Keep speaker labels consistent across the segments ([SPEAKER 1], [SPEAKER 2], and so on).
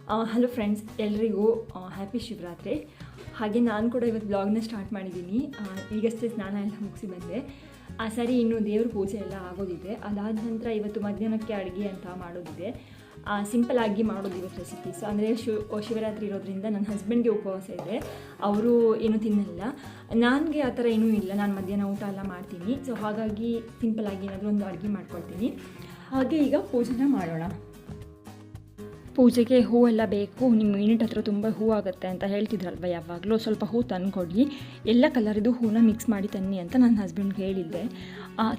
[SPEAKER 1] Hello friends, ಎಲ್ರಿಗೂ happy Shivaratri. ಹಾಗೆ ನಾನು ಕೂಡ ಇವತ್ತು ಬ್ಲಾಗ್ನ ಸ್ಟಾರ್ಟ್ ಮಾಡಿದ್ದೀನಿ. ಈಗಷ್ಟೇ ಸ್ನಾನ ಎಲ್ಲ ಮುಗಿಸಿ ಬಂದೆ. ಸರಿ, ಇನ್ನು ದೇವ್ರ ಪೂಜೆ ಎಲ್ಲ ಆಗೋದಿದೆ. ಅದಾದ ನಂತರ ಇವತ್ತು ಮಧ್ಯಾಹ್ನಕ್ಕೆ ಅಡುಗೆ ಅಂತ ಮಾಡೋದಿದೆ. ಸಿಂಪಲ್ ಆಗಿ ಮಾಡೋದು ಇವತ್ತು ರೆಸಿಪೀಸ್. ಅಂದರೆ ಶಿವರಾತ್ರಿ ಇರೋದ್ರಿಂದ ನನ್ನ ಹಸ್ಬೆಂಡ್ಗೆ ಉಪವಾಸ ಇದೆ, ಅವರು ಏನೂ ತಿನ್ನಲ್ಲ. ನನಗೆ ಆ ಥರ ಏನೂ ಇಲ್ಲ, ನಾನು ಮಧ್ಯಾಹ್ನ ಊಟ ಎಲ್ಲ ಮಾಡ್ತೀನಿ. ಸೊ ಹಾಗಾಗಿ ಸಿಂಪಲ್ಲಾಗಿ ಏನಾದರೂ ಒಂದು ಅಡುಗೆ ಮಾಡ್ಕೊಳ್ತೀನಿ. ಹಾಗೆ ಈಗ ಪೂಜೆನ ಮಾಡೋಣ. ಪೂಜೆಗೆ ಹೂವೆಲ್ಲ ಬೇಕು. ನಿಮ್ಮ ಯೂನಿಟ್ ಹತ್ರ ತುಂಬ ಹೂ ಆಗುತ್ತೆ ಅಂತ ಹೇಳ್ತಿದ್ರಲ್ವ ಯಾವಾಗಲೂ, ಸ್ವಲ್ಪ ಹೂ ತಂದುಕೊಡಿ, ಎಲ್ಲ ಕಲರಿದು ಹೂನ ಮಿಕ್ಸ್ ಮಾಡಿ ತನ್ನಿ ಅಂತ ನನ್ನ ಹಸ್ಬೆಂಡ್ಗೆ ಹೇಳಿದ್ದೆ.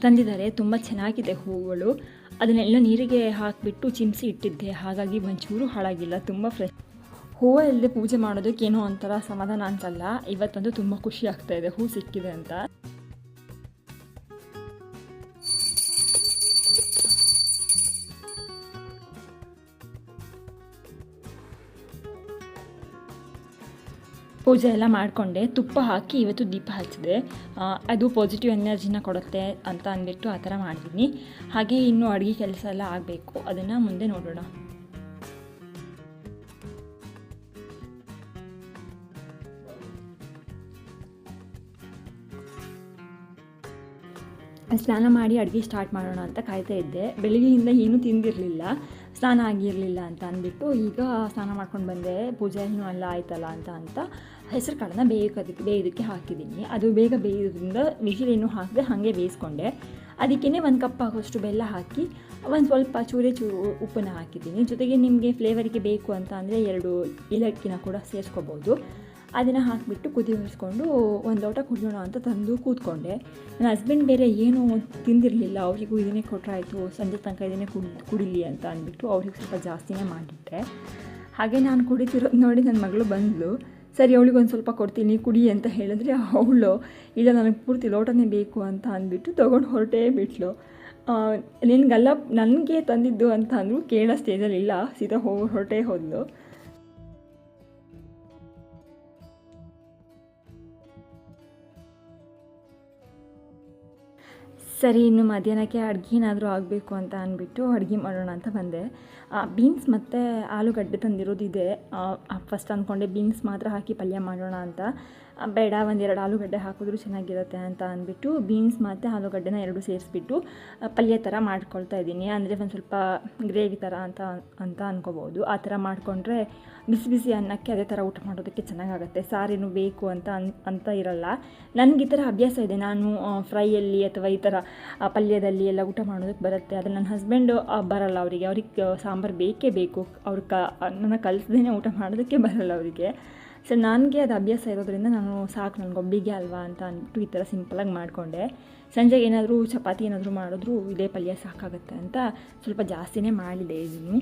[SPEAKER 1] ತಂದಿದ್ದಾರೆ, ತುಂಬ ಚೆನ್ನಾಗಿದೆ ಹೂಗಳು. ಅದನ್ನೆಲ್ಲ ನೀರಿಗೆ ಹಾಕಿಬಿಟ್ಟು ಚಿಮ್ಸಿ ಇಟ್ಟಿದ್ದೆ, ಹಾಗಾಗಿ ಒಂಚೂರು ಹಾಳಾಗಿಲ್ಲ, ತುಂಬ ಫ್ರೆಶ್. ಹೂವು ಇಲ್ಲದೆ ಪೂಜೆ ಮಾಡೋದಕ್ಕೆ ಏನೋ ಒಂಥರ ಸಮಾಧಾನ ಅನ್ಸಲ್ಲ. ಇವತ್ತಂತೂ ತುಂಬ ಖುಷಿ ಆಗ್ತಾಯಿದೆ ಹೂ ಸಿಕ್ಕಿದೆ ಅಂತ. ಪೂಜೆ ಎಲ್ಲ ಮಾಡಿಕೊಂಡೆ, ತುಪ್ಪ ಹಾಕಿ ಇವತ್ತು ದೀಪ ಹಚ್ಚಿದೆ. ಅದು ಪಾಸಿಟಿವ್ ಎನರ್ಜಿನ ಕೊಡುತ್ತೆ ಅಂತ ಅಂದ್ಬಿಟ್ಟು ಆ ಥರ ಮಾಡಿದ್ದೀನಿ. ಹಾಗೆ ಇನ್ನೂ ಅಡುಗೆ ಕೆಲಸ ಎಲ್ಲ ಆಗಬೇಕು, ಅದನ್ನು ಮುಂದೆ ನೋಡೋಣ. ಸ್ನಾನ ಮಾಡಿ ಅಡುಗೆ ಸ್ಟಾರ್ಟ್ ಮಾಡೋಣ ಅಂತ ಕಾಯ್ತಾ ಇದ್ದೆ. ಬೆಳಗ್ಗೆಯಿಂದ ಏನೂ ತಿಂದಿರಲಿಲ್ಲ, ಸ್ನಾನ ಆಗಿರಲಿಲ್ಲ ಅಂತ ಅಂದ್ಬಿಟ್ಟು ಈಗ ಸ್ನಾನ ಮಾಡ್ಕೊಂಡು ಬಂದೆ. ಪೂಜೆ ಇನ್ನೂ ಎಲ್ಲ ಆಯ್ತಲ್ಲ ಅಂತ ಹೆಸರು ಕಾಳನ್ನ ಬೇಯೋದಕ್ಕೆ ಹಾಕಿದ್ದೀನಿ. ಅದು ಬೇಗ ಬೇಯೋದ್ರಿಂದ ವಿಷಿಲೇನು ಹಾಕಿದೆ ಹಾಗೆ ಬೇಯಿಸ್ಕೊಂಡೆ. ಅದಕ್ಕೇ 1 ಕಪ್ ಆಗೋಷ್ಟು ಬೆಲ್ಲ ಹಾಕಿ ಒಂದು ಸ್ವಲ್ಪ ಚೂರು ಉಪ್ಪನ್ನು ಹಾಕಿದ್ದೀನಿ. ಜೊತೆಗೆ ನಿಮಗೆ ಫ್ಲೇವರಿಗೆ ಬೇಕು ಅಂತ ಅಂದರೆ 2 ಏಲಕ್ಕಿನ ಕೂಡ ಸೇರಿಸ್ಕೋಬೋದು. ಅದನ್ನು ಹಾಕಿಬಿಟ್ಟು ಕುದಿಸ್ಕೊಂಡು ಒಂದು ಲೋಟ ಕುಡಿಯೋಣ ಅಂತ ತಂದು ಕೂತ್ಕೊಂಡೆ. ನನ್ನ ಹಸ್ಬೆಂಡ್ ಬೇರೆ ಏನೂ ತಿಂದಿರಲಿಲ್ಲ, ಅವರಿಗೂ ಇದನ್ನೇ ಕೊಟ್ಟರಾಯಿತು, ಸಂಜೆ ತನಕ ಇದನ್ನೇ ಕುಡಿಲಿ ಅಂತ ಅಂದ್ಬಿಟ್ಟು ಅವ್ರಿಗೆ ಸ್ವಲ್ಪ ಜಾಸ್ತಿನೇ ಮಾಡಿಟ್ಟೆ. ಹಾಗೆ ನಾನು ಕುಡಿತಿರೋದು ನೋಡಿ ನನ್ನ ಮಗಳು ಬಂದಳು. ಸರಿ, ಅವಳಿಗೆ ಒಂದು ಸ್ವಲ್ಪ ಕೊಡ್ತೀನಿ ಕುಡಿ ಅಂತ ಹೇಳಿದ್ರೆ ಅವಳು ಇಲ್ಲ, ನನಗೆ ಪೂರ್ತಿ ಲೋಟನೇ ಬೇಕು ಅಂತ ಅಂದ್ಬಿಟ್ಟು ತೊಗೊಂಡು ಹೊರಟೇ ಬಿಟ್ಲು. ನಿನಗಲ್ಲ ನನಗೆ ತಂದಿದ್ದು ಅಂತ ಅಂದರು, ಕೇಳೋ ಸ್ಟೇಜಲ್ಲಿ ಇಲ್ಲ, ಸೀದಾ ಹೊರಟೇ ಹೋದ್ಲು. ಸರಿ, ಇನ್ನು ಮಧ್ಯಾಹ್ನಕ್ಕೆ ಅಡುಗೆ ಏನಾದರೂ ಆಗಬೇಕು ಅಂತ ಅಂದ್ಬಿಟ್ಟು ಅಡುಗೆ ಮಾಡೋಣ ಅಂತ ಬಂದೆ. ಬೀನ್ಸ್ ಮತ್ತು ಆಲೂಗಡ್ಡೆ ತಂದಿರೋದಿದೆ. ಫಸ್ಟ್ ಅಂದ್ಕೊಂಡೆ ಬೀನ್ಸ್ ಮಾತ್ರ ಹಾಕಿ ಪಲ್ಯ ಮಾಡೋಣ ಅಂತ. ಬೇಡ, 1-2 ಆಲೂಗಡ್ಡೆ ಹಾಕಿದ್ರೂ ಚೆನ್ನಾಗಿರುತ್ತೆ ಅಂತ ಅಂದ್ಬಿಟ್ಟು ಬೀನ್ಸ್ ಮತ್ತು ಆಲೂಗಡ್ಡೆನ 2 ಸೇರಿಸ್ಬಿಟ್ಟು ಪಲ್ಯ ಥರ ಮಾಡ್ಕೊಳ್ತಾ ಇದ್ದೀನಿ. ಅಂದರೆ ಒಂದು ಸ್ವಲ್ಪ ಗ್ರೇವಿ ಥರ ಅಂತ ಅಂದ್ಕೋಬೋದು. ಆ ಥರ ಮಾಡಿಕೊಂಡ್ರೆ ಬಿಸಿ ಬಿಸಿ ಅನ್ನಕ್ಕೆ ಅದೇ ಥರ ಊಟ ಮಾಡೋದಕ್ಕೆ ಚೆನ್ನಾಗಾಗುತ್ತೆ. ಸಾರೇನು ಬೇಕು ಅಂತ ಇರಲ್ಲ. ನನಗೆ ಈ ಥರ ಅಭ್ಯಾಸ ಇದೆ, ನಾನು ಫ್ರೈಯಲ್ಲಿ ಅಥವಾ ಈ ಥರ ಪಲ್ಯದಲ್ಲಿ ಎಲ್ಲ ಊಟ ಮಾಡೋದಕ್ಕೆ ಬರುತ್ತೆ. ಆದರೆ ನನ್ನ ಹಸ್ಬೆಂಡು ಬರಲ್ಲ, ಅವ್ರಿಗೆ ಸಾಂಬಾರು ಬೇಕೇ ಬೇಕು. ನನ್ನ ಕಲಿಸ್ದೇ ಊಟ ಮಾಡೋದಕ್ಕೆ ಬರಲ್ಲ ಅವರಿಗೆ. ಸೊ ನನಗೆ ಅದು ಅಭ್ಯಾಸ ಇರೋದ್ರಿಂದ ನಾನು ಸಾಕು, ನನಗೊಬ್ಬಿಗೆ ಅಲ್ವಾ ಅಂತ ಅಂದ್ಬಿಟ್ಟು ಈ ಥರ ಸಿಂಪಲಾಗಿ ಮಾಡಿಕೊಂಡೆ. ಸಂಜೆಗೆ ಏನಾದರೂ ಚಪಾತಿ ಏನಾದರೂ ಮಾಡಿದ್ರೂ ಇದೇ ಪಲ್ಯ ಸಾಕಾಗುತ್ತೆ ಅಂತ ಸ್ವಲ್ಪ ಜಾಸ್ತಿನೇ ಮಾಡಿದೆ. ಇದನ್ನು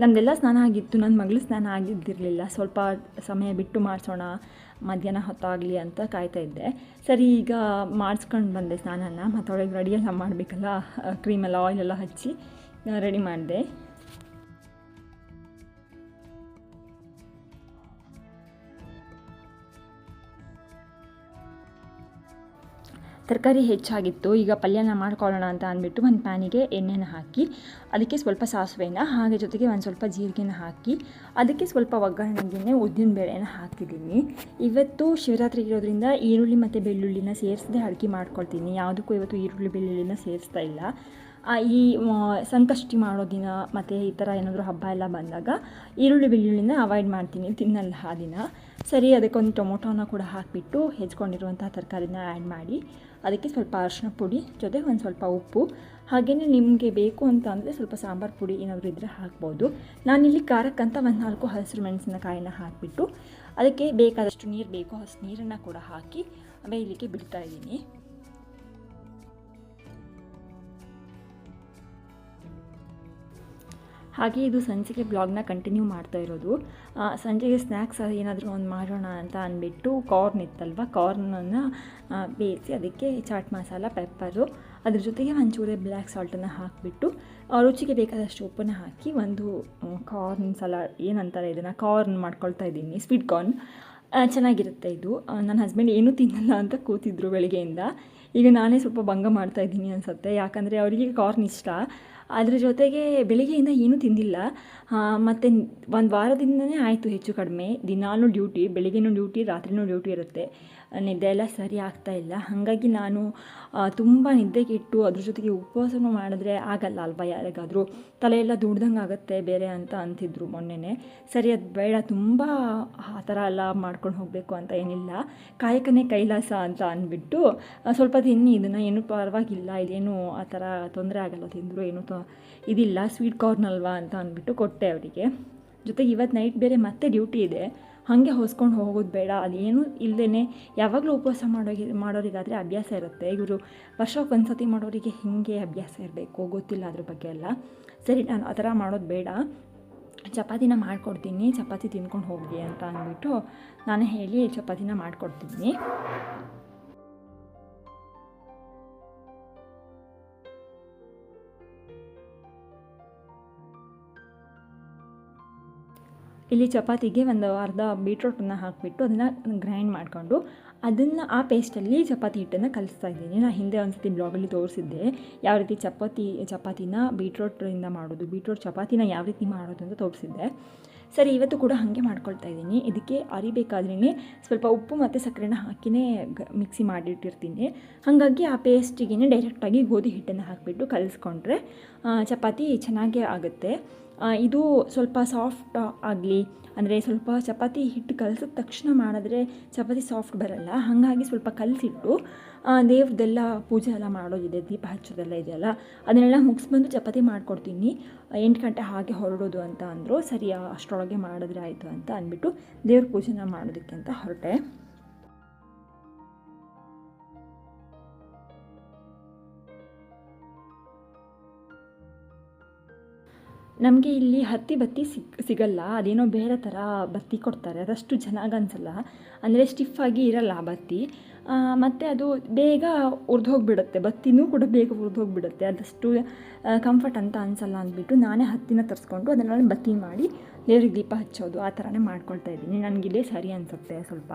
[SPEAKER 1] ನಮ್ಮದೆಲ್ಲ ಸ್ನಾನ ಆಗಿತ್ತು, ನನ್ನ ಮಗಳು ಸ್ನಾನ ಆಗಿದ್ದಿರಲಿಲ್ಲ. ಸ್ವಲ್ಪ ಸಮಯ ಬಿಟ್ಟು ಮಾಡಿಸೋಣ, ಮಧ್ಯಾಹ್ನ ಹೊತ್ತಾಗಲಿ ಅಂತ ಕಾಯ್ತಾ ಇದ್ದೆ. ಸರಿ, ಈಗ ಮಾಡಿಸ್ಕೊಂಡು ಬಂದೆ ಸ್ನಾನನ. ಮತ್ತು ಅವಳಿಗೆ ರೆಡಿಯೆಲ್ಲ ಮಾಡಬೇಕಲ್ಲ, ಕ್ರೀಮೆಲ್ಲ ಆಯಿಲೆಲ್ಲ ಹಚ್ಚಿ ರೆಡಿ ಮಾಡಿದೆ. ತರಕಾರಿ ಹೆಚ್ಚಾಗಿತ್ತು, ಈಗ ಪಲ್ಯನ ಮಾಡ್ಕೊಳ್ಳೋಣ ಅಂತ ಅಂದ್ಬಿಟ್ಟು ಒಂದು ಪ್ಯಾನಿಗೆ ಎಣ್ಣೆನ ಹಾಕಿ ಅದಕ್ಕೆ ಸ್ವಲ್ಪ ಸಾಸಿವೆನ, ಹಾಗೆ ಜೊತೆಗೆ ಒಂದು ಸ್ವಲ್ಪ ಜೀರಿಗೆನ ಹಾಕಿ ಅದಕ್ಕೆ ಸ್ವಲ್ಪ ಒಗ್ಗರಣೆಗೆ ಉದ್ದಿನ ಬೇಳೆನ ಹಾಕ್ತಿದ್ದೀನಿ. ಇವತ್ತು ಶಿವರಾತ್ರಿ ಇರೋದ್ರಿಂದ ಈರುಳ್ಳಿ ಮತ್ತು ಬೆಳ್ಳುಳ್ಳಿನ ಸೇರಿಸದೆ ಅಡುಗೆ ಮಾಡ್ಕೊಳ್ತೀನಿ. ಯಾವುದಕ್ಕೂ ಇವತ್ತು ಈರುಳ್ಳಿ ಬೆಳ್ಳುಳ್ಳಿನ ಸೇರಿಸ್ತಾ ಇಲ್ಲ. ಈ ಸಂಕಷ್ಟಿ ಮಾಡೋ ದಿನ ಮತ್ತು ಈ ಥರ ಏನಾದರೂ ಹಬ್ಬ ಎಲ್ಲ ಬಂದಾಗ ಈರುಳ್ಳಿ ಬೆಳ್ಳುಳ್ಳಿನ ಅವಾಯ್ಡ್ ಮಾಡ್ತೀನಿ, ತಿನ್ನಲ್ಲ ಆ ದಿನ. ಸರಿ, ಅದಕ್ಕೊಂದು ಟೊಮೊಟೊನ ಕೂಡ ಹಾಕಿಬಿಟ್ಟು ಹೆಚ್ಕೊಂಡಿರುವಂಥ ತರಕಾರಿನ ಆ್ಯಡ್ ಮಾಡಿ ಅದಕ್ಕೆ ಸ್ವಲ್ಪ ಅರಿಶಿನ ಪುಡಿ ಜೊತೆಗೆ ಒಂದು ಸ್ವಲ್ಪ ಉಪ್ಪು, ಹಾಗೆಯೇ ನಿಮಗೆ ಬೇಕು ಅಂತ ಅಂದರೆ ಸ್ವಲ್ಪ ಸಾಂಬಾರು ಪುಡಿ ಏನಾದರೂ ಇದ್ದರೆ ಹಾಕ್ಬೋದು. ನಾನಿಲ್ಲಿ ಖಾರಕ್ಕಂತ 4 ಹಸಿರು ಮೆಣಸಿನಕಾಯಿನ ಹಾಕಿಬಿಟ್ಟು ಅದಕ್ಕೆ ಬೇಕಾದಷ್ಟು ನೀರು ಬೇಕು, ಅಷ್ಟು ನೀರನ್ನು ಕೂಡ ಹಾಕಿ ಬೇಯಲಿಕ್ಕೆ ಬಿಡ್ತಾ ಇದ್ದೀನಿ. ಹಾಗೆ ಇದು ಸಂಜೆಗೆ ಬ್ಲಾಗ್ನ ಕಂಟಿನ್ಯೂ ಮಾಡ್ತಾ ಇರೋದು. ಸಂಜೆಗೆ ಸ್ನ್ಯಾಕ್ಸ್ ಏನಾದರೂ ಒಂದು ಮಾಡೋಣ ಅಂತ ಅಂದ್ಬಿಟ್ಟು ಕಾರ್ನ್ ಇತ್ತಲ್ವ, ಕಾರ್ನನ್ನು ಬೇಯಿಸಿ ಅದಕ್ಕೆ ಚಾಟ್ ಮಸಾಲ, ಪೆಪ್ಪರು, ಅದ್ರ ಜೊತೆಗೆ ಒಂಚೂರು ಬ್ಲ್ಯಾಕ್ ಸಾಲ್ಟನ್ನು ಹಾಕಿಬಿಟ್ಟು ರುಚಿಗೆ ಬೇಕಾದಷ್ಟು ಉಪ್ಪನ್ನು ಹಾಕಿ ಒಂದು ಕಾರ್ನ್ ಸಲಾಡ್ ಏನಂತಾರೆ ಇದನ್ನು, ಕಾರ್ನ್ ಮಾಡ್ಕೊಳ್ತಾ ಇದ್ದೀನಿ, ಸ್ವೀಟ್ ಕಾರ್ನ್. ಚೆನ್ನಾಗಿರುತ್ತೆ ಇದು. ನನ್ನ ಹಸ್ಬೆಂಡ್ ಏನೂ ತಿನ್ನಲ್ಲ ಅಂತ ಕೂತಿದ್ರು ಬೆಳಗ್ಗೆಯಿಂದ. ಈಗ ನಾನೇ ಸ್ವಲ್ಪ ಭಂಗ ಮಾಡ್ತಾಯಿದ್ದೀನಿ ಅನಿಸುತ್ತೆ, ಯಾಕಂದರೆ ಅವರಿಗೆ ಕಾರ್ನ್ ಇಷ್ಟ. ಅದ್ರ ಜೊತೆಗೆ ಬೆಳಿಗ್ಗೆಯಿಂದ ಏನೂ ತಿಂದಿಲ್ಲ. ಮತ್ತು ಒಂದು ವಾರದಿಂದನೇ ಆಯಿತು ಹೆಚ್ಚು ಕಡಿಮೆ. ದಿನಾಲೂ ಡ್ಯೂಟಿ, ಬೆಳಿಗ್ಗೆನೂ ಡ್ಯೂಟಿ, ರಾತ್ರಿನೂ ಡ್ಯೂಟಿ ಇರುತ್ತೆ. ನಿದ್ದೆ ಎಲ್ಲ ಸರಿ ಆಗ್ತಾಯಿಲ್ಲ. ಹಾಗಾಗಿ ನಾನು ತುಂಬ ನಿದ್ದೆಗೆಟ್ಟು ಅದ್ರ ಜೊತೆಗೆ ಉಪವಾಸನೂ ಮಾಡಿದ್ರೆ ಆಗಲ್ಲ ಅಲ್ವಾ, ಯಾರಿಗಾದರೂ ತಲೆಯೆಲ್ಲ ದುಡ್ದಂಗೆ ಆಗುತ್ತೆ ಬೇರೆ ಅಂತ ಅಂತಿದ್ರು ಮೊನ್ನೆನೇ. ಸರಿ ಅದು ಬೇಡ, ತುಂಬ ಆ ಥರ ಎಲ್ಲ ಮಾಡ್ಕೊಂಡು ಹೋಗಬೇಕು ಅಂತ ಏನಿಲ್ಲ, ಕಾಯಕನೇ ಕೈಲಾಸ ಅಂತ ಅಂದ್ಬಿಟ್ಟು ಸ್ವಲ್ಪ ತಿನ್ನಿ ಇದನ್ನು, ಏನೂ ಪರವಾಗಿಲ್ಲ, ಇದೇನು ಆ ಥರ ತೊಂದರೆ ಆಗಲ್ಲ, ತಿಂದರು ಏನೂ ಇದಿಲ್ಲ, ಸ್ವೀಟ್ ಕಾರ್ನ್ ಅಲ್ವಾ ಅಂತ ಅಂದ್ಬಿಟ್ಟು ಕೊಟ್ಟೆ ಅವರಿಗೆ. ಜೊತೆಗೆ ಇವತ್ತು ನೈಟ್ ಬೇರೆ ಮತ್ತೆ ಡ್ಯೂಟಿ ಇದೆ, ಹಾಗೆ ಹೊಸ್ಕೊಂಡು ಹೋಗೋದು ಬೇಡ, ಅದೇನು ಇಲ್ಲದೇ ಯಾವಾಗಲೂ ಉಪವಾಸ ಮಾಡೋರಿಗಾದರೆ ಅಭ್ಯಾಸ ಇರುತ್ತೆ. ಇವರು ವರ್ಷಕ್ಕೆ ಒಂದು ಸತಿ ಮಾಡೋರಿಗೆ ಹೀಗೆ ಅಭ್ಯಾಸ ಇರಬೇಕು, ಗೊತ್ತಿಲ್ಲ ಅದ್ರ ಬಗ್ಗೆ ಎಲ್ಲ. ಸರಿ, ನಾನು ಆ ಥರ ಮಾಡೋದು ಬೇಡ, ಚಪಾತಿನ ಮಾಡಿಕೊಡ್ತೀನಿ, ಚಪಾತಿ ತಿಂದ್ಕೊಂಡು ಹೋಗಿ ಅಂತ ಅಂದ್ಬಿಟ್ಟು ನಾನೇ ಹೇಳಿ ಚಪಾತಿನ ಮಾಡಿಕೊಡ್ತೀನಿ. ಇಲ್ಲಿ ಚಪಾತಿಗೆ ಒಂದು ಅರ್ಧ ಬೀಟ್ರೋಟನ್ನು ಹಾಕಿಬಿಟ್ಟು ಅದನ್ನು ಗ್ರೈಂಡ್ ಮಾಡಿಕೊಂಡು ಆ ಪೇಸ್ಟಲ್ಲಿ ಚಪಾತಿ ಹಿಟ್ಟನ್ನು ಕಲಿಸ್ತಾ ಇದ್ದೀನಿ. ನಾನು ಹಿಂದೆ ಒಂದು ಸತಿ ಬ್ಲಾಗಲ್ಲಿ ತೋರಿಸಿದ್ದೆ ಯಾವ ರೀತಿ ಚಪಾತಿನ ಬೀಟ್ರೋಟಿಂದ ಮಾಡೋದು, ಬೀಟ್ರೋಟ್ ಚಪಾತಿನ ಯಾವ ರೀತಿ ಮಾಡೋದು ಅಂತ ತೋರಿಸಿದ್ದೆ. ಸರಿ, ಇವತ್ತು ಕೂಡ ಹಾಗೆ ಮಾಡ್ಕೊಳ್ತಾ ಇದ್ದೀನಿ. ಇದಕ್ಕೆ ಅರಿಬೇಕಾದ್ರೇ ಸ್ವಲ್ಪ ಉಪ್ಪು ಮತ್ತು ಸಕ್ಕರೆನ ಹಾಕಿನೇ ಮಿಕ್ಸಿ ಮಾಡಿಟ್ಟಿರ್ತೀನಿ. ಹಾಗಾಗಿ ಆ ಪೇಸ್ಟಿಗೆ ಡೈರೆಕ್ಟಾಗಿ ಗೋಧಿ ಹಿಟ್ಟನ್ನು ಹಾಕಿಬಿಟ್ಟು ಕಲಿಸ್ಕೊಂಡ್ರೆ ಚಪಾತಿ ಚೆನ್ನಾಗೇ ಆಗುತ್ತೆ. ಇದು ಸ್ವಲ್ಪ ಸಾಫ್ಟ್ ಆಗಲಿ, ಅಂದರೆ ಸ್ವಲ್ಪ ಚಪಾತಿ ಹಿಟ್ಟು ಕಲಸಿದ ತಕ್ಷಣ ಮಾಡಿದ್ರೆ ಚಪಾತಿ ಸಾಫ್ಟ್ ಬರಲ್ಲ. ಹಾಗಾಗಿ ಸ್ವಲ್ಪ ಕಲಸಿಟ್ಟು ದೇವ್ರದ್ದೆಲ್ಲ ಪೂಜೆ ಎಲ್ಲ ಮಾಡೋದಿದೆ, ದೀಪ ಹಚ್ಚೋದೆಲ್ಲ ಇದೆಯಲ್ಲ, ಅದನ್ನೆಲ್ಲ ಮುಗಿಸ್ಬಂದು ಚಪಾತಿ ಮಾಡಿಕೊಡ್ತೀನಿ. 8 ಗಂಟೆ ಹಾಗೆ ಹೊರಡೋದು ಅಂತ ಅಂದರು. ಸರಿ, ಅಷ್ಟರೊಳಗೆ ಮಾಡಿದ್ರೆ ಆಯಿತು ಅಂತ ಅಂದ್ಬಿಟ್ಟು ದೇವ್ರ ಪೂಜೆನ ಮಾಡೋದಕ್ಕೆ ಅಂತ ಹೊರಟೆ. ನಮಗೆ ಇಲ್ಲಿ ಹತ್ತಿ ಬತ್ತಿ ಸಿಗಲ್ಲ, ಅದೇನೋ ಬೇರೆ ಥರ ಬತ್ತಿ ಕೊಡ್ತಾರೆ, ಅದಷ್ಟು ಚೆನ್ನಾಗಿ ಅನಿಸಲ್ಲ, ಅಂದರೆ ಸ್ಟಿಫಾಗಿ ಇರಲ್ಲ ಆ ಬತ್ತಿ. ಮತ್ತು ಅದು ಬೇಗ ಉರಿದೋಗ್ಬಿಡುತ್ತೆ, ಬತ್ತಿನೂ ಕೂಡ ಬೇಗ ಉರಿದೋಗ್ಬಿಡುತ್ತೆ, ಅದಷ್ಟು ಕಂಫರ್ಟ್ ಅಂತ ಅನಿಸಲ್ಲ ಅಂದ್ಬಿಟ್ಟು ನಾನೇ ಹತ್ತಿನ ತರಿಸ್ಕೊಂಡು ಅದನ್ನೆಲ್ಲ ಬತ್ತಿ ಮಾಡಿ ದೇವ್ರಿಗೆ ದೀಪ ಹಚ್ಚೋದು ಆ ಥರನೇ ಮಾಡ್ಕೊಳ್ತಾ ಇದ್ದೀನಿ. ನನಗಿದೇ ಸರಿ ಅನಿಸುತ್ತೆ ಸ್ವಲ್ಪ.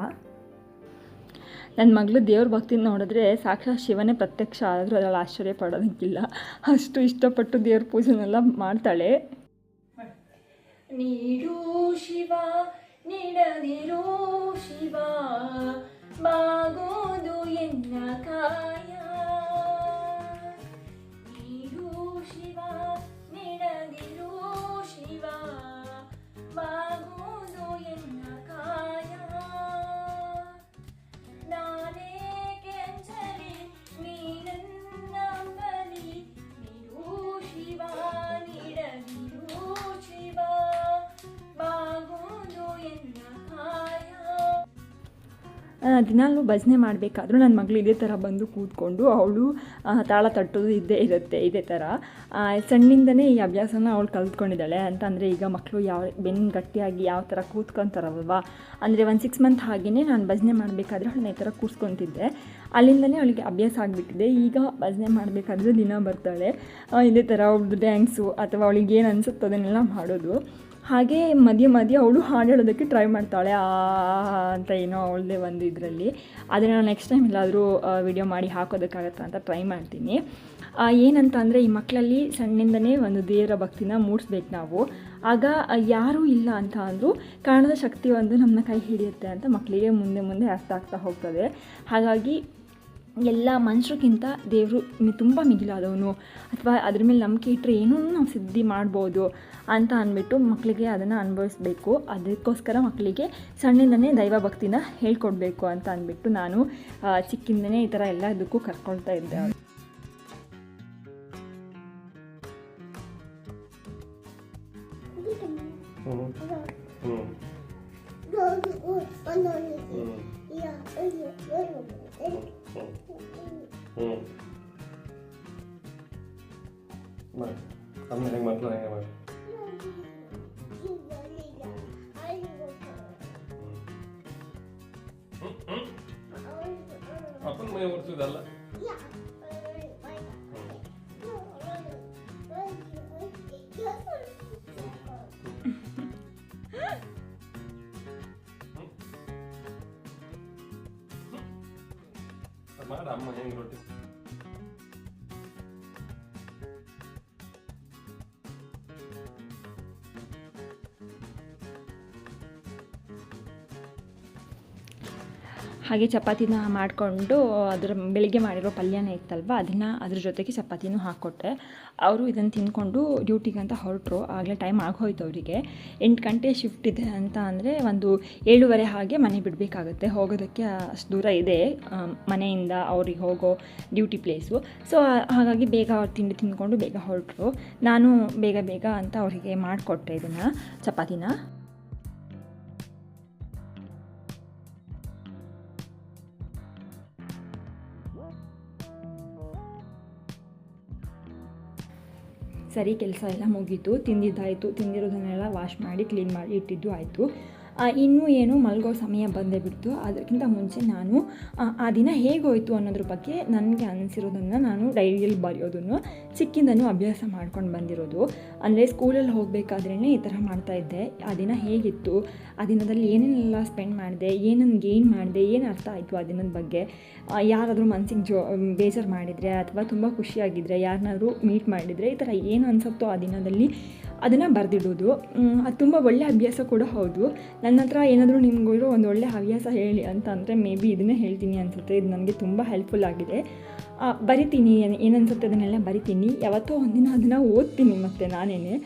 [SPEAKER 1] ನನ್ನ ಮಗಳು ದೇವ್ರ ಭಕ್ತಿ ನೋಡಿದ್ರೆ ಸಾಕ್ಷಾತ್ ಶಿವನೇ ಪ್ರತ್ಯಕ್ಷ ಆದರೂ ಅದರಲ್ಲಿ ಆಶ್ಚರ್ಯ ಪಡೋದಕ್ಕಿಲ್ಲ, ಅಷ್ಟು ಇಷ್ಟಪಟ್ಟು ದೇವ್ರ ಪೂಜೆನೆಲ್ಲ ಮಾಡ್ತಾಳೆ. ನೀಡು ಶಿವ ನೀಡದಿರು ಶಿವ, ಬಾಗೋದು ಎನ್ನ ಕಾಯ, ನೀಡು ಶಿವ ನೀಡದಿರು ಶಿವ, ಬಾಗೋದು ಎನ್ನ ಕಾಯ, ನಾನೇಕೆ ಅಂಜಲಿ ನೀನನ್ನ ಬಲಿ, ನೀಡು ಶಿವ ನೀಡದಿರು ಶಿವ, ಬಾಗೋದು ಎನ್ನ ಕಾಯ. ದಿನಾಲೂ ಭಜನೆ ಮಾಡಬೇಕಾದ್ರೂ ನನ್ನ ಮಗಳು ಇದೇ ಥರ ಬಂದು ಕೂತ್ಕೊಂಡು ಅವಳು ತಾಳ ತಟ್ಟೋದು ಇದೇ ಥರ ಸಣ್ಣಿಂದನೇ ಈ ಅಭ್ಯಾಸನ ಅವಳು ಕಲ್ತ್ಕೊಂಡಿದ್ದಾಳೆ. ಅಂತಂದರೆ ಈಗ ಮಕ್ಕಳು ಬೆನ್ನು ಗಟ್ಟಿಯಾಗಿ ಯಾವ ಥರ ಕೂತ್ಕೊತಾರಲ್ವ, ಅಂದರೆ ಒಂದು 6 ಮಂತ್ ಹಾಗೆಯೇ ನಾನು ಭಜನೆ ಮಾಡಬೇಕಾದ್ರೆ ಅವಳನ್ನ ಈ ಥರ ಕೂರಿಸ್ಕೊತಿದ್ದೆ, ಅಲ್ಲಿಂದನೇ ಅವಳಿಗೆ ಅಭ್ಯಾಸ ಆಗಿಬಿಟ್ಟಿದೆ. ಈಗ ಭಜನೆ ಮಾಡಬೇಕಾದ್ರೆ ದಿನ ಬರ್ತಾಳೆ ಇದೇ ಥರ ಅವಳದು ಡ್ಯಾನ್ಸು ಅಥವಾ ಅವಳಿಗೆ ಏನು ಅನಿಸುತ್ತೋ ಅದನ್ನೆಲ್ಲ ಮಾಡೋದು. ಹಾಗೆ ಮಧ್ಯೆ ಅವಳು ಹಾಡು ಹೇಳೋದಕ್ಕೆ ಟ್ರೈ ಮಾಡ್ತಾಳೆ, ಅಂತ ಏನೋ ಅವಳದೇ ಒಂದು ಇದರಲ್ಲಿ. ಅದನ್ನು ನಾನು ನೆಕ್ಸ್ಟ್ ಟೈಮ್ ಎಲ್ಲಾದರೂ ವಿಡಿಯೋ ಮಾಡಿ ಹಾಕೋದಕ್ಕಾಗತ್ತಾ ಅಂತ ಟ್ರೈ ಮಾಡ್ತೀನಿ. ಏನಂತ ಅಂದರೆ ಈ ಮಕ್ಕಳಲ್ಲಿ ಸಣ್ಣಿಂದನೇ ಒಂದು ದೇವರ ಭಕ್ತಿನ ಮೂಡಿಸ್ಬೇಕು ನಾವು. ಆಗ ಯಾರೂ ಇಲ್ಲ ಅಂತ ಅಂದರೂ ಕಾಣದ ಶಕ್ತಿ ಒಂದು ನಮ್ಮನ್ನ ಕೈ ಹಿಡಿಯುತ್ತೆ ಅಂತ ಮಕ್ಕಳಿಗೆ ಮುಂದೆ ಅರ್ಥ ಆಗ್ತಾ ಹೋಗ್ತದೆ. ಹಾಗಾಗಿ ಎಲ್ಲ ಮನುಷ್ಯರಿಗಿಂತ ದೇವರು ತುಂಬ ಮಿಗಿಲಾದವನು, ಅಥವಾ ಅದ್ರ ಮೇಲೆ ನಂಬಿಕೆ ಇಟ್ಟರೆ ಏನೂ ನಾವು ಸಿದ್ಧಿ ಮಾಡ್ಬೋದು ಅಂತ ಅಂದ್ಬಿಟ್ಟು ಮಕ್ಕಳಿಗೆ ಅದನ್ನು ಅನುಭವಿಸ್ಬೇಕು. ಅದಕ್ಕೋಸ್ಕರ ಮಕ್ಕಳಿಗೆ ಸಣ್ಣಿಂದನೇ ದೈವ ಭಕ್ತಿನ ಹೇಳ್ಕೊಡ್ಬೇಕು ಅಂತ ಅಂದ್ಬಿಟ್ಟು ನಾನು ಚಿಕ್ಕಿಂದನೇ ಈ ಥರ ಎಲ್ಲದಕ್ಕೂ ಕರ್ಕೊಳ್ತಾ ಇದ್ದೆ.
[SPEAKER 2] ಅಪ್ಪನ ಮೈ ಒರೆಸೋದಲ್ಲ. ಮಾಡ ಅಮ್ಮ ಹೆಂಗ್ ರೊಟ್ಟಿ
[SPEAKER 1] ಹಾಗೆ ಚಪಾತಿನ ಮಾಡಿಕೊಂಡು ಅದರ ಬೆಳಿಗ್ಗೆ ಮಾಡಿರೋ ಪಲ್ಯನೇ ಇತ್ತಲ್ವ ಅದನ್ನು ಅದ್ರ ಜೊತೆಗೆ ಚಪಾತಿನೂ ಹಾಕ್ಕೊಟ್ಟೆ. ಅವರು ಇದನ್ನು ತಿಂದ್ಕೊಂಡು ಡ್ಯೂಟಿಗೆ ಅಂತ ಹೊರಟರು. ಆಗಲೇ ಟೈಮ್ ಆಗೋಯ್ತು ಅವರಿಗೆ. 8 ಗಂಟೆ ಶಿಫ್ಟ್ ಇದೆ ಅಂತ ಅಂದರೆ ಒಂದು 7:30 ಹಾಗೆ ಮನೆ ಬಿಡಬೇಕಾಗತ್ತೆ. ಹೋಗೋದಕ್ಕೆ ಅಷ್ಟು ದೂರ ಇದೆ ಮನೆಯಿಂದ ಅವ್ರಿಗೆ ಹೋಗೋ ಡ್ಯೂಟಿ ಪ್ಲೇಸು. ಸೊ ಹಾಗಾಗಿ ಬೇಗ ಅವ್ರು ತಿಂಡಿ ತಿಂದ್ಕೊಂಡು ಬೇಗ ಹೊರಟರು. ನಾನು ಬೇಗ ಬೇಗ ಅಂತ ಅವರಿಗೆ ಮಾಡಿಕೊಟ್ಟೆ ಇದನ್ನು ಚಪಾತಿನ. ಸರಿ, ಕೆಲಸ ಎಲ್ಲ ಮುಗೀತು. ತಿಂದಿದ್ದಾಯಿತು. ತಿಂದಿರೋದನ್ನೆಲ್ಲ ವಾಶ್ ಮಾಡಿ ಕ್ಲೀನ್ ಮಾಡಿ ಇಟ್ಟಿದ್ದು ಆಯಿತು. ಇನ್ನೂ ಏನು ಮಲಗೋ ಸಮಯ ಬಂದೇ ಬಿಡ್ತು. ಅದಕ್ಕಿಂತ ಮುಂಚೆ ನಾನು ಆ ದಿನ ಹೇಗೋಯಿತು ಅನ್ನೋದ್ರ ಬಗ್ಗೆ ನನಗೆ ಅನಿಸಿರೋದನ್ನು ನಾನು ಡೈರಿಯಲ್ಲಿ ಬರೆಯೋದನ್ನು ಚಿಕ್ಕಿಂದನೂ ಅಭ್ಯಾಸ ಮಾಡ್ಕೊಂಡು ಬಂದಿರೋದು. ಅಂದರೆ ಸ್ಕೂಲಲ್ಲಿ ಹೋಗಬೇಕಾದ್ರೇ ಈ ಥರ ಮಾಡ್ತಾಯಿದ್ದೆ. ಆ ದಿನ ಹೇಗಿತ್ತು, ಆ ದಿನದಲ್ಲಿ ಏನೇನೆಲ್ಲ ಸ್ಪೆಂಡ್ ಮಾಡಿದೆ, ಏನನ್ನು ಗೇನ್ ಮಾಡಿದೆ, ಏನು ಅರ್ಥ ಆಯಿತು ಆ ದಿನದ ಬಗ್ಗೆ, ಯಾರಾದರೂ ಮನಸ್ಸಿಗೆ ಬೇಜಾರು ಮಾಡಿದರೆ ಅಥವಾ ತುಂಬ ಖುಷಿಯಾಗಿದ್ದರೆ, ಯಾರನ್ನಾದ್ರೂ ಮೀಟ್ ಮಾಡಿದರೆ, ಈ ಥರ ಏನು ಅನಿಸುತ್ತೋ ಆ ದಿನದಲ್ಲಿ ಅದನ್ನು ಬರೆದಿಡೋದು. ಅದು ತುಂಬ ಒಳ್ಳೆಯ ಅಭ್ಯಾಸ ಕೂಡ ಹೌದು. ನನ್ನ ಹತ್ರ ಏನಾದರೂ ನಿಮಗಿರೋ ಒಂದು ಒಳ್ಳೆಯ ಹವ್ಯಾಸ ಹೇಳಿ ಅಂತ ಅಂದರೆ ಮೇ ಬಿ ಇದನ್ನೇ ಹೇಳ್ತೀನಿ ಅನಿಸುತ್ತೆ. ಇದು ನನಗೆ ತುಂಬ ಹೆಲ್ಪ್ಫುಲ್ ಆಗಿದೆ. ಬರಿತೀನಿ, ಏನನ್ಸುತ್ತೆ ಅದನ್ನೆಲ್ಲ ಬರಿತೀನಿ. ಯಾವತ್ತೋ ಒಂದಿನ ಅದನ್ನು ಓದ್ತೀನಿ ಮತ್ತು ನಾನೇ.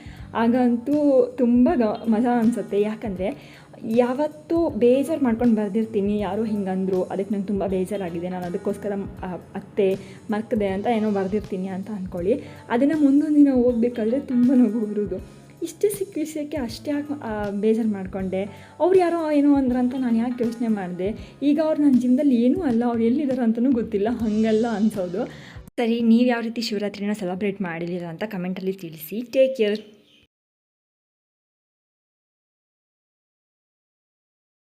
[SPEAKER 1] ಆಗಂತೂ ತುಂಬ ಮಜಾ ಅನಿಸುತ್ತೆ. ಯಾಕಂದರೆ ಯಾವತ್ತೂ ಬೇಜಾರು ಮಾಡ್ಕೊಂಡು ಬರೆದಿರ್ತೀನಿ, ಯಾರೋ ಹಿಂಗಂದರು, ಅದಕ್ಕೆ ನಂಗೆ ತುಂಬ ಬೇಜಾರಾಗಿದೆ, ನಾನು ಅದಕ್ಕೋಸ್ಕರ ಅತ್ತೆ ಮರ್ಕದೆ ಅಂತ ಏನೋ ಬರೆದಿರ್ತೀನಿ ಅಂತ ಅಂದ್ಕೊಳ್ಳಿ. ಅದನ್ನು ಮುಂದೊಂದು ದಿನ ಓದಬೇಕಾದ್ರೆ ತುಂಬ ನಗು ಬರೋದು. ಇಷ್ಟೇ ಸಿಕ್ಕ ವಿಷಯಕ್ಕೆ ಅಷ್ಟೇ ಯಾಕೆ ಬೇಜಾರು ಮಾಡಿಕೊಂಡೆ, ಅವ್ರು ಯಾರೋ ಏನೋ ಅಂದ್ರಂತ ನಾನು ಯಾಕೆ ಯೋಚನೆ ಮಾಡಿದೆ, ಈಗ ಅವ್ರು ನನ್ನ ಜೀವನದಲ್ಲಿ ಏನೂ ಅಲ್ಲ, ಅವ್ರು ಎಲ್ಲಿದ್ದಾರೆ ಅಂತಲೂ ಗೊತ್ತಿಲ್ಲ, ಹಾಗೆಲ್ಲ ಅನಿಸೋದು. ಸರಿ, ನೀವು ಯಾವ ರೀತಿ ಶಿವರಾತ್ರಿನ ಸೆಲೆಬ್ರೇಟ್ ಮಾಡಿದ್ದೀರಾ ಅಂತ ಕಮೆಂಟಲ್ಲಿ ತಿಳಿಸಿ. Take care.